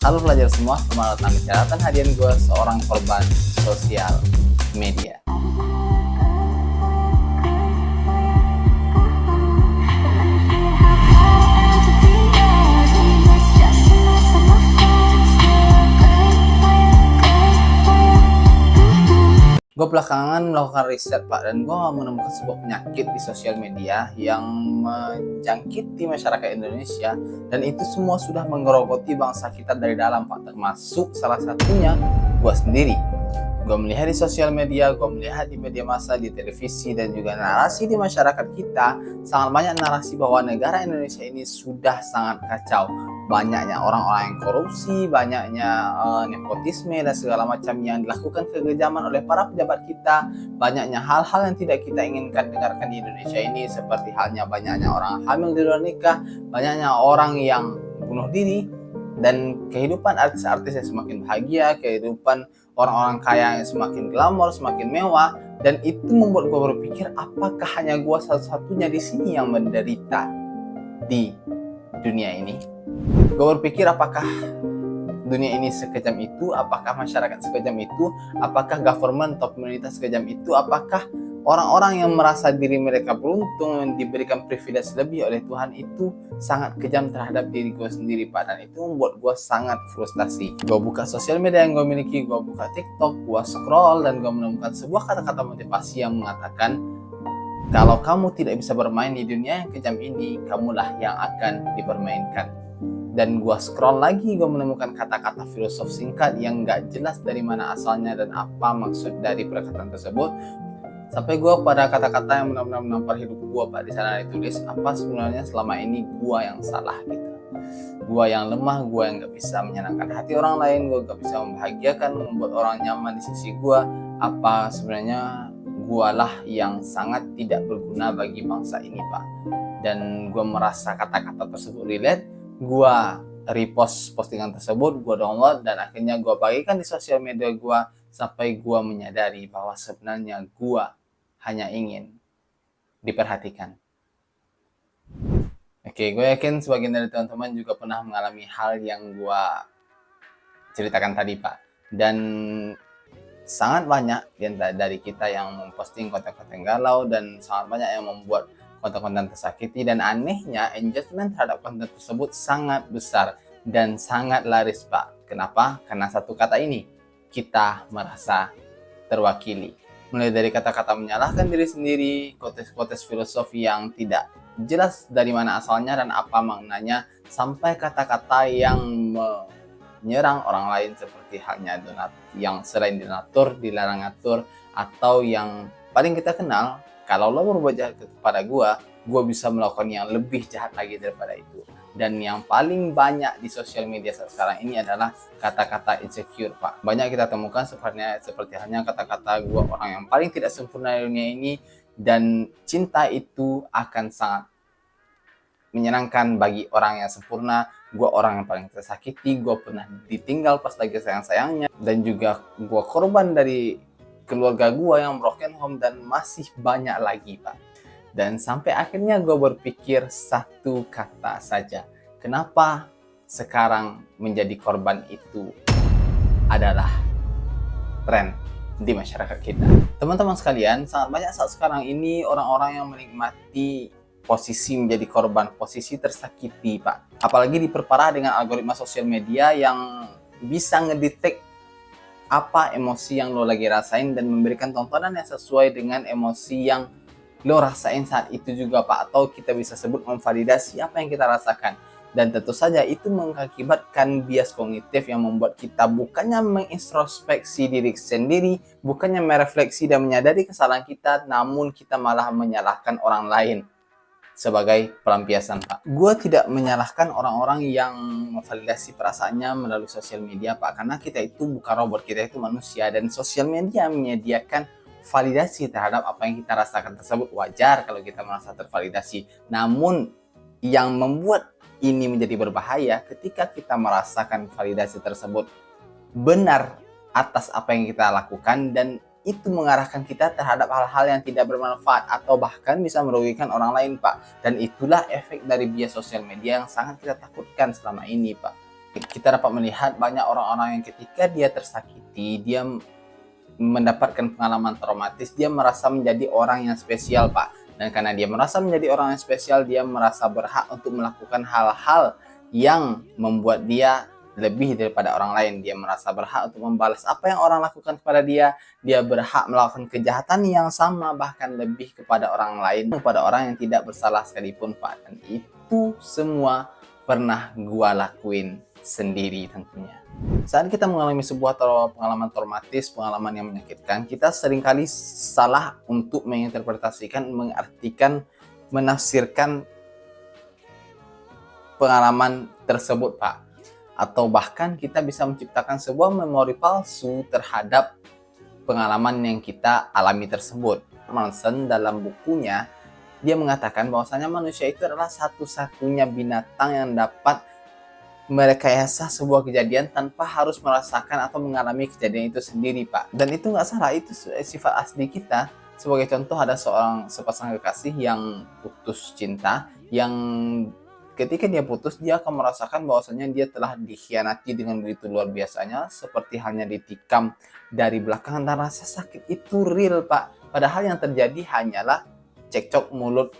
Halo pelajar semua, selamat datang di catatan harian gue, seorang korban sosial media. Gue belakangan melakukan riset Pak, dan gue menemukan sebuah penyakit di sosial media yang menjangkiti masyarakat Indonesia, dan itu semua sudah menggerogoti bangsa kita dari dalam Pak, termasuk salah satunya gue sendiri. Gue melihat di sosial media, gue melihat di media massa, di televisi, dan juga narasi di masyarakat kita, sangat banyak narasi bahwa negara Indonesia ini sudah sangat kacau. Banyaknya orang-orang yang korupsi, banyaknya nepotisme dan segala macam yang dilakukan kekejaman oleh para pejabat kita, banyaknya hal-hal yang tidak kita inginkan dengarkan di Indonesia ini, seperti halnya banyaknya orang hamil di luar nikah, banyaknya orang yang bunuh diri, dan kehidupan artis-artis yang semakin bahagia, kehidupan orang-orang kaya yang semakin glamor, semakin mewah. Dan itu membuat gue berpikir, apakah hanya gue satu-satunya di sini yang menderita di dunia ini? Gue berpikir, apakah dunia ini sekejam itu? Apakah masyarakat sekejam itu? Apakah government atau pemerintah sekejam itu? Apakah orang-orang yang merasa diri mereka beruntung, diberikan privilege lebih oleh Tuhan, itu sangat kejam terhadap diri gue sendiri Pak? Dan itu membuat gue sangat frustasi. Gue buka sosial media yang gue miliki, gue buka TikTok, gue scroll, dan gue menemukan sebuah kata-kata motivasi yang mengatakan, kalau kamu tidak bisa bermain di dunia yang kejam ini, kamulah yang akan dipermainkan. Dan gue scroll lagi, gue menemukan kata-kata filosof singkat yang gak jelas dari mana asalnya dan apa maksud dari perkataan tersebut. Sampai gue pada kata-kata yang benar-benar menampar hidup gue Pak. Di sana ditulis, apa sebenarnya selama ini gue yang salah gitu. Gue yang lemah, gue yang gak bisa menyenangkan hati orang lain, gue gak bisa membahagiakan, membuat orang nyaman di sisi gue. Apa sebenarnya gue lah yang sangat tidak berguna bagi bangsa ini Pak. Dan gue merasa kata-kata tersebut relate. Gue repost postingan tersebut, gue download, dan akhirnya gue bagikan di sosial media gue, sampai gue menyadari bahwa sebenarnya gue hanya ingin diperhatikan. Oke, gue yakin sebagian dari teman-teman juga pernah mengalami hal yang gue ceritakan tadi Pak. Dan sangat banyak dari kita yang memposting konten-konten galau, dan sangat banyak yang membuat konten-konten tersakiti, dan anehnya engagement terhadap konten tersebut sangat besar dan sangat laris Pak. Kenapa? Karena satu kata ini, kita merasa terwakili. Mulai dari kata-kata menyalahkan diri sendiri, kotes-kotes filosofi yang tidak jelas dari mana asalnya dan apa maknanya, sampai kata-kata yang menyerang orang lain, seperti halnya yang selain donatur, dilarang ngatur, atau yang paling kita kenal, kalau lo berbuat jahat kepada gue bisa melakukan yang lebih jahat lagi daripada itu. Dan yang paling banyak di sosial media sekarang ini adalah kata-kata insecure Pak. Banyak kita temukan seperti halnya kata-kata gue orang yang paling tidak sempurna di dunia ini, dan cinta itu akan sangat menyenangkan bagi orang yang sempurna. Gue orang yang paling tersakiti, gue pernah ditinggal pas lagi sayang-sayangnya, dan juga gue korban dari keluarga gue yang broken home, dan masih banyak lagi Pak. Dan sampai akhirnya gue berpikir satu kata saja, kenapa sekarang menjadi korban itu adalah tren di masyarakat kita. Teman-teman sekalian, sangat banyak saat sekarang ini orang-orang yang menikmati posisi menjadi korban, posisi tersakiti Pak. Apalagi diperparah dengan algoritma sosial media yang bisa ngedetek apa emosi yang lo lagi rasain, dan memberikan tontonan yang sesuai dengan emosi yang lo rasain saat itu juga Pak. Atau kita bisa sebut memvalidasi apa yang kita rasakan. Dan tentu saja itu mengakibatkan bias kognitif yang membuat kita bukannya mengintrospeksi diri sendiri, bukannya merefleksi dan menyadari kesalahan kita, namun kita malah menyalahkan orang lain sebagai pelampiasan Pak. Gue tidak menyalahkan orang-orang yang memvalidasi perasaannya melalui sosial media Pak, karena kita itu bukan robot, kita itu manusia, dan sosial media menyediakan validasi terhadap apa yang kita rasakan tersebut. Wajar kalau kita merasa tervalidasi, namun yang membuat ini menjadi berbahaya ketika kita merasakan validasi tersebut benar atas apa yang kita lakukan, dan itu mengarahkan kita terhadap hal-hal yang tidak bermanfaat atau bahkan bisa merugikan orang lain Pak. Dan itulah efek dari bias sosial media yang sangat kita takutkan selama ini Pak. Kita dapat melihat banyak orang-orang yang ketika dia tersakiti, dia mendapatkan pengalaman traumatis, dia merasa menjadi orang yang spesial, Pak. Dan karena dia merasa menjadi orang yang spesial, dia merasa berhak untuk melakukan hal-hal yang membuat dia lebih daripada orang lain. Dia merasa berhak untuk membalas apa yang orang lakukan kepada dia. Dia berhak melakukan kejahatan yang sama, bahkan lebih kepada orang lain, kepada orang yang tidak bersalah sekalipun, Pak. Dan itu semua pernah gua lakuin sendiri tentunya. Saat kita mengalami sebuah pengalaman traumatis, pengalaman yang menyakitkan, kita seringkali salah untuk menginterpretasikan, mengartikan, menafsirkan pengalaman tersebut, Pak. Atau bahkan kita bisa menciptakan sebuah memori palsu terhadap pengalaman yang kita alami tersebut. Manson dalam bukunya, dia mengatakan bahwasanya manusia itu adalah satu-satunya binatang yang dapat merekayasa sebuah kejadian tanpa harus merasakan atau mengalami kejadian itu sendiri, Pak. Dan itu nggak salah, itu sifat asli kita. Sebagai contoh, ada sepasang kekasih yang putus cinta, yang ketika dia putus, dia akan merasakan bahwasanya dia telah dikhianati dengan begitu luar biasanya, seperti halnya ditikam dari belakang, dan rasa sakit itu real, Pak. Padahal yang terjadi hanyalah cekcok mulut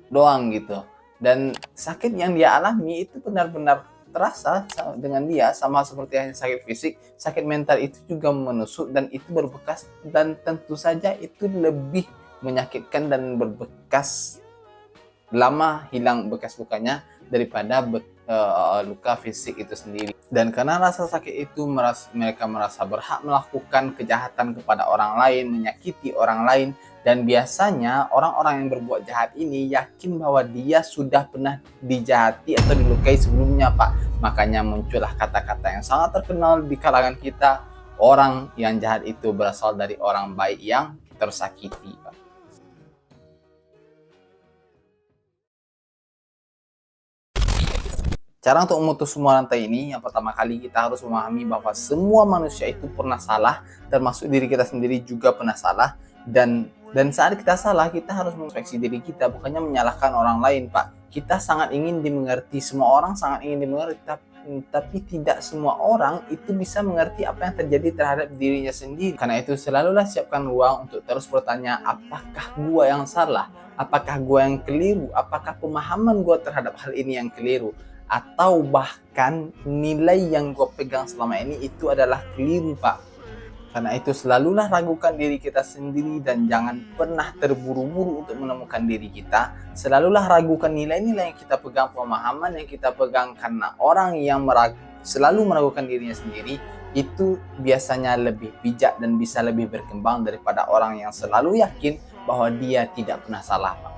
doang gitu. Dan sakit yang dia alami itu benar-benar terasa dengan dia, sama seperti hanya sakit fisik, sakit mental itu juga menusuk dan itu berbekas, dan tentu saja itu lebih menyakitkan dan berbekas lama hilang bekas lukanya daripada luka fisik itu sendiri. Dan karena rasa sakit itu mereka merasa berhak melakukan kejahatan kepada orang lain, menyakiti orang lain, dan biasanya orang-orang yang berbuat jahat ini yakin bahwa dia sudah pernah dijahati atau dilukai sebelumnya, Pak. Makanya muncullah kata-kata yang sangat terkenal di kalangan kita, orang yang jahat itu berasal dari orang baik yang tersakiti, Pak. Cara untuk memutus semua rantai ini, yang pertama kali kita harus memahami bahwa semua manusia itu pernah salah, termasuk diri kita sendiri juga pernah salah. Dan saat kita salah, kita harus mengintrospeksi diri kita, bukannya menyalahkan orang lain, Pak. Kita sangat ingin dimengerti, semua orang sangat ingin dimengerti, tapi tidak semua orang itu bisa mengerti apa yang terjadi terhadap dirinya sendiri. Karena itu selalulah siapkan ruang untuk terus bertanya, apakah gua yang salah? Apakah gua yang keliru? Apakah pemahaman gua terhadap hal ini yang keliru? Atau bahkan nilai yang gue pegang selama ini itu adalah keliru, Pak. Karena itu selalulah ragukan diri kita sendiri dan jangan pernah terburu-buru untuk menemukan diri kita. Selalulah ragukan nilai-nilai yang kita pegang, pemahaman yang kita pegang, karena orang yang selalu meragukan dirinya sendiri itu biasanya lebih bijak dan bisa lebih berkembang daripada orang yang selalu yakin bahwa dia tidak pernah salah, Pak.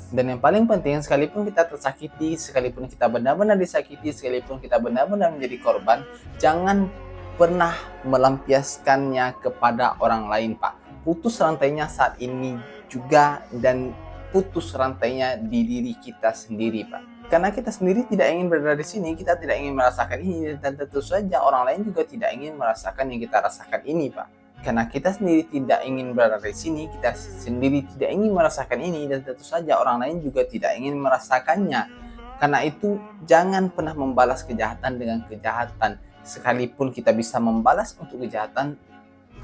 Dan yang paling penting, sekalipun kita tersakiti, sekalipun kita benar-benar disakiti, sekalipun kita benar-benar menjadi korban, jangan pernah melampiaskannya kepada orang lain, Pak. Putus rantainya saat ini juga, dan putus rantainya di diri kita sendiri, Pak. Karena kita sendiri tidak ingin berada di sini, kita tidak ingin merasakan ini, dan tentu saja orang lain juga tidak ingin merasakan yang kita rasakan ini, Pak. Karena kita sendiri tidak ingin berada di sini, kita sendiri tidak ingin merasakan ini, dan tentu saja orang lain juga tidak ingin merasakannya. Karena itu jangan pernah membalas kejahatan dengan kejahatan. Sekalipun kita bisa membalas untuk kejahatan,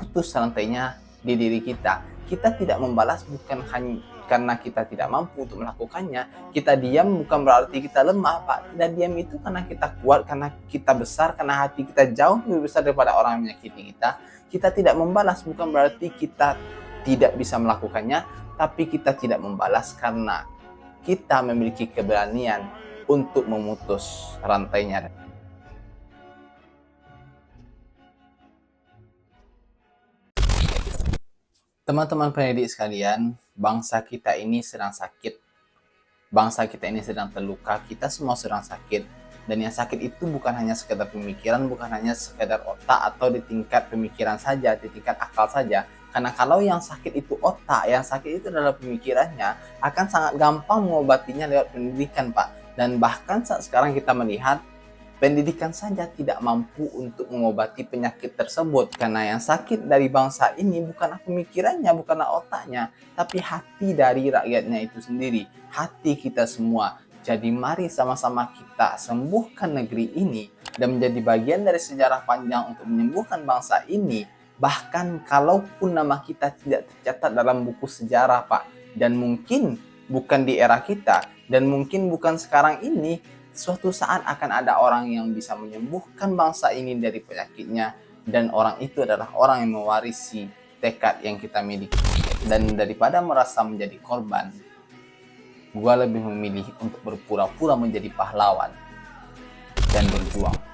putus rantainya di diri kita. Kita tidak membalas bukan hanya karena kita tidak mampu untuk melakukannya. Kita diam bukan berarti kita lemah, Pak. Kita diam itu karena kita kuat, karena kita besar, karena hati kita jauh lebih besar daripada orang yang menyakiti kita. Kita tidak membalas bukan berarti kita tidak bisa melakukannya, tapi kita tidak membalas karena kita memiliki keberanian untuk memutus rantainya. Teman-teman pendidik sekalian, bangsa kita ini sedang sakit. Bangsa kita ini sedang terluka, kita semua sedang sakit. Dan yang sakit itu bukan hanya sekedar pemikiran, bukan hanya sekedar otak atau di tingkat pemikiran saja, di tingkat akal saja. Karena kalau yang sakit itu otak, yang sakit itu adalah pemikirannya, akan sangat gampang mengobatinya lewat pendidikan, Pak. Dan bahkan saat sekarang kita melihat, pendidikan saja tidak mampu untuk mengobati penyakit tersebut. Karena yang sakit dari bangsa ini bukanlah pemikirannya, bukanlah otaknya, tapi hati dari rakyatnya itu sendiri. Hati kita semua. Jadi mari sama-sama kita sembuhkan negeri ini dan menjadi bagian dari sejarah panjang untuk menyembuhkan bangsa ini. Bahkan kalaupun nama kita tidak tercatat dalam buku sejarah, Pak, dan mungkin bukan di era kita, dan mungkin bukan sekarang ini, suatu saat akan ada orang yang bisa menyembuhkan bangsa ini dari penyakitnya, dan orang itu adalah orang yang mewarisi tekad yang kita miliki. Dan daripada merasa menjadi korban, gue lebih memilih untuk berpura-pura menjadi pahlawan dan berjuang.